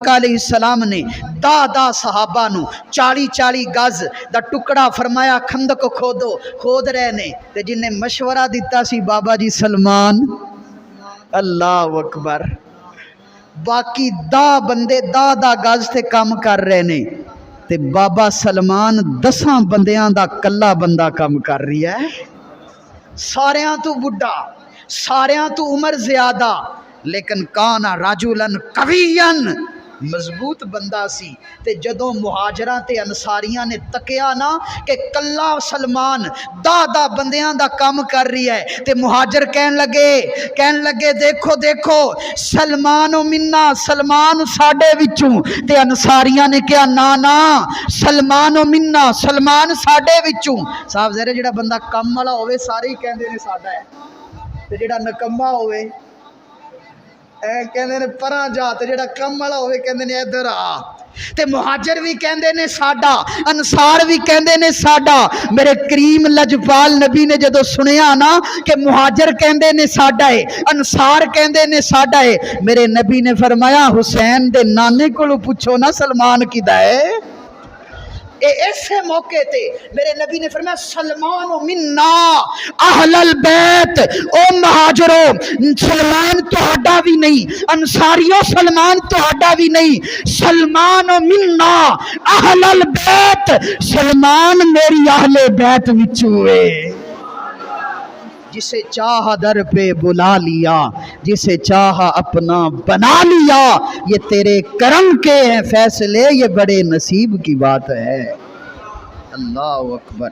सलाम ने दा सहाबा नू 40-40 गज दा टुकड़ा फरमाया, खंदक खोदो, खोद रहे ने। ते जिन्हें मशवरा दिता सी बाबा जी सलमान, अल्लाह अकबर। बाकी दा बंदे दा गज से काम कर रहे ने, ते बाबा सलमान 10 बंदियां दा कला बंदा काम कर रही है। सारियां तू बुढ़ा, सारियां तू उम्र ज्यादा, लेकिन काना राजुलन कवियन, मजबूत बंदा सी। ते जदों मुहाजरा ते अंसारियां ने तकिया ना कि कला सलमान दा बंदियां दा काम कर रही है, ते मुहाजर कहन लगे देखो देखो सलमान ओ मिन्ना, सलमान साडे विचों। ते अंसारियां ने कहा ना ना सलमान ओ मिन्ना, सलमान साडे विचों। साहब ज़रा जेड़ा बंदा काम वाला होवे सारे ही कहंदे ने साडा है, ते जेड़ा नकम्मा होवे कहते ने परा जा, ते जेड़ा कम वाला होवे कहते ने इधर आ। ते मुहाजिर भी कहते ने साडा, अंसार भी कहते ने साडा। मेरे करीम लजपाल नबी ने जदों सुनिया ना कि मुहाजिर कहते ने साडा है, अंसार कहते ने साडा है, मेरे नबी ने फरमाया हुसैन दे नाने कोलों पुछो ना सलमान किदा है। ऐसे मौके ते मेरे नबी ने फरमाया सलमान मिन्ना अहलल बैत, ओ महाजरो सलमान तुहाडा भी नहीं, अंसारियों सलमान तुहाडा भी नहीं, सलमान मिन्ना अहलल बैत, सलमान मेरी अहले बैत विचों है। जिसे चाह दर पे बुला लिया, जिसे चाह अपना बना लिया, ये तेरे करम के हैं फैसले, ये बड़े नसीब की बात है। अल्लाह अकबर।